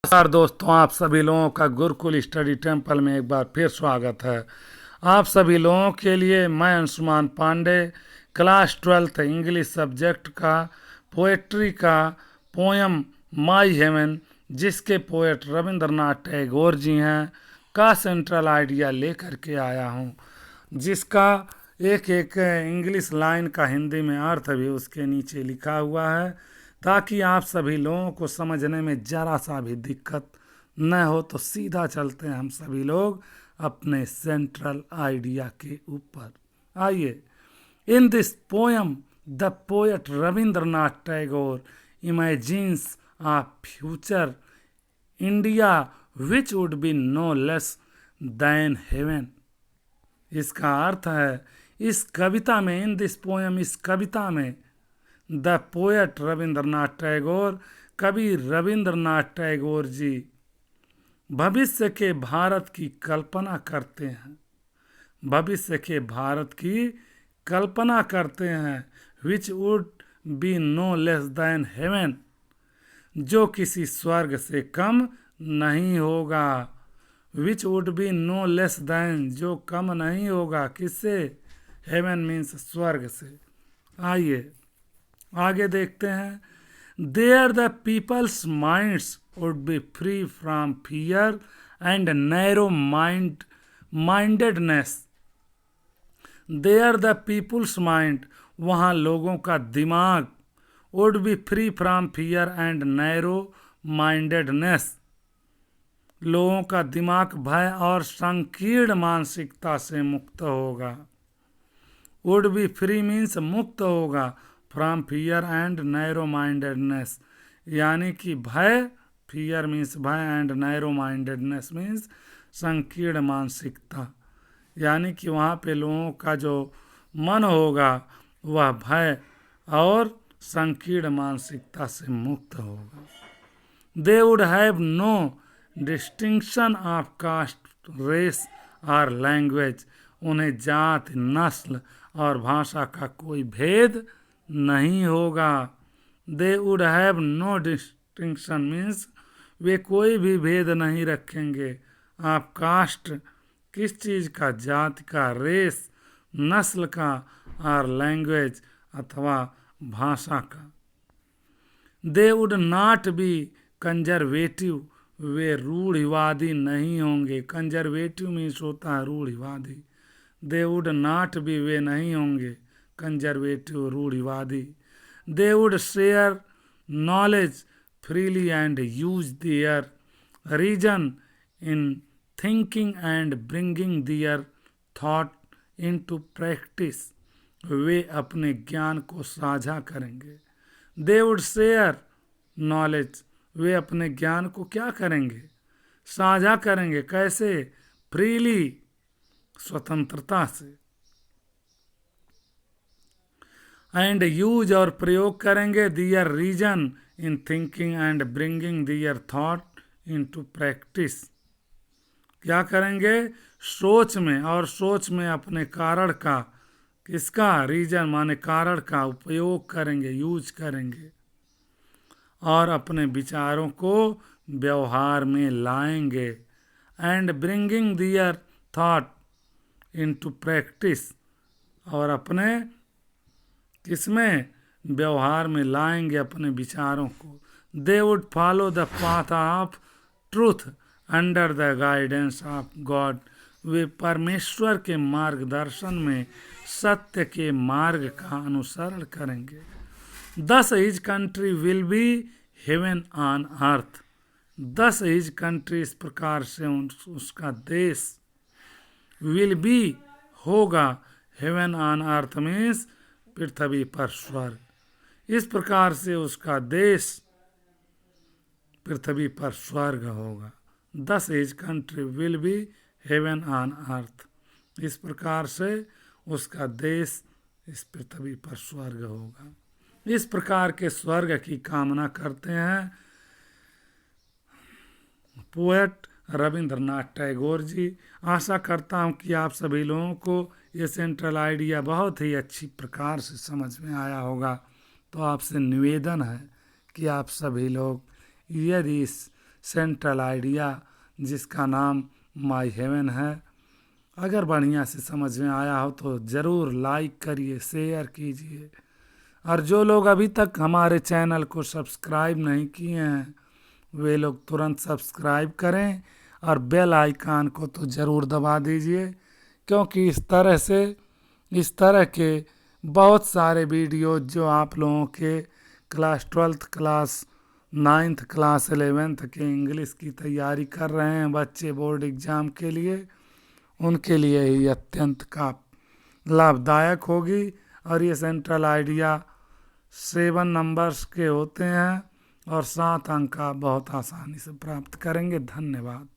नमस्कार दोस्तों, आप सभी लोगों का गुरुकुल स्टडी टेम्पल में एक बार फिर स्वागत है। आप सभी लोगों के लिए मैं Anshuman Pandey class 12th English subject का पोएट्री का पोयम माई हेवन, जिसके पोएट रविंद्रनाथ टैगोर जी हैं, का सेंट्रल आइडिया लेकर के आया हूँ, जिसका एक एक इंग्लिश लाइन का हिंदी में अर्थ भी उसके नीचे लिखा हुआ है, ताकि आप सभी लोगों को समझने में ज़रा सा भी दिक्कत न हो। तो सीधा चलते हैं हम सभी लोग अपने सेंट्रल आइडिया के ऊपर। आइए। In this poem the poet Rabindranath Tagore imagines a future India which would be no less than heaven। इसका अर्थ है, इस कविता में, इन दिस पोयम, इस कविता में, द पोएट रविंद्रनाथ टैगोर, कवि रविंद्रनाथ टैगोर जी भविष्य के भारत की कल्पना करते हैं, भविष्य के भारत की कल्पना करते हैं, which would be no less than heaven, जो किसी स्वर्ग से कम नहीं होगा। Which would be no less than, जो कम नहीं होगा किससे? हेवन मीन्स स्वर्ग से। आइए आगे देखते हैं। There the people's minds would be free from fear and narrow mindedness. There the people's mind, वहाँ लोगों का दिमाग, would be free from fear and narrow mindedness, लोगों का दिमाग भय और संकीर्ण मानसिकता से मुक्त होगा। वुड बी फ्री मीन्स मुक्त होगा, from fear and narrow mindedness, यानी कि भय, फियर मीन्स भय एंड नैरो माइंडेडनेस मीन्स संकीर्ण मानसिकता, यानी कि वहाँ पे लोगों का जो मन होगा वह भय और संकीर्ण मानसिकता से मुक्त होगा। They would have no distinction of caste, race और लैंग्वेज, उन्हें जात, नस्ल और भाषा का कोई भेद नहीं होगा। They would have no distinction means वे कोई भी भेद नहीं रखेंगे। आप कास्ट, किस चीज़ का? जाति का, रेस, नस्ल का, और लैंग्वेज अथवा भाषा का। They would not be conservative, वे रूढ़िवादी नहीं होंगे। कंजर्वेटिव मीन्स होता है रूढ़िवादी। दे वुड नॉट बी, वे नहीं होंगे कंजर्वेटिव, रूढ़िवादी। They would share knowledge freely and use their reason in thinking and bringing their thought into practice, वे अपने ज्ञान को साझा करेंगे। दे वुड शेयर नॉलेज, वे अपने ज्ञान को क्या करेंगे? साझा करेंगे। कैसे? फ्रीली, स्वतंत्रता से। एंड यूज, और प्रयोग करेंगे, their reason in thinking and bringing their thought into practice, क्या करेंगे? सोच में, और सोच में अपने कारण का, किसका? रीजन माने कारण का उपयोग करेंगे, यूज करेंगे, और अपने विचारों को व्यवहार में लाएंगे। And bringing their thought into practice, और अपने किसमें? व्यवहार में लाएंगे अपने विचारों को। They would follow the path of truth under the guidance of God, वे परमेश्वर के मार्गदर्शन में सत्य के मार्ग का अनुसरण करेंगे। दस his country will be heaven on earth, दस हिज कंट्री, इस प्रकार से उसका देश, विल बी होगा, हेवन ऑन अर्थ मीन्स पृथ्वी पर स्वर्ग, इस प्रकार से उसका देश पृथ्वी पर स्वर्ग होगा। दस his country will be heaven on earth, इस प्रकार से उसका देश इस पृथ्वी पर स्वर्ग होगा। इस प्रकार के स्वर्ग की कामना करते हैं पोएट रविंद्रनाथ टैगोर जी। आशा करता हूँ कि आप सभी लोगों को ये सेंट्रल आइडिया बहुत ही अच्छी प्रकार से समझ में आया होगा। तो आपसे निवेदन है कि आप सभी लोग यदि इस सेंट्रल आइडिया, जिसका नाम माई हेवन है। अगर बढ़िया से समझ में आया हो तो ज़रूर लाइक करिए, शेयर कीजिए, और जो लोग अभी तक हमारे चैनल को सब्सक्राइब नहीं किए हैं वे लोग तुरंत सब्सक्राइब करें और बेल आइकन को तो ज़रूर दबा दीजिए, क्योंकि इस तरह के बहुत सारे वीडियो जो आप लोगों के class 12th class 9th class 11th के इंग्लिश की तैयारी कर रहे हैं बच्चे बोर्ड एग्ज़ाम के लिए, उनके लिए ही अत्यंत का लाभदायक होगी। और ये सेंट्रल आइडिया 7 नंबर्स के होते हैं और 7 अंक आप बहुत आसानी से प्राप्त करेंगे। धन्यवाद।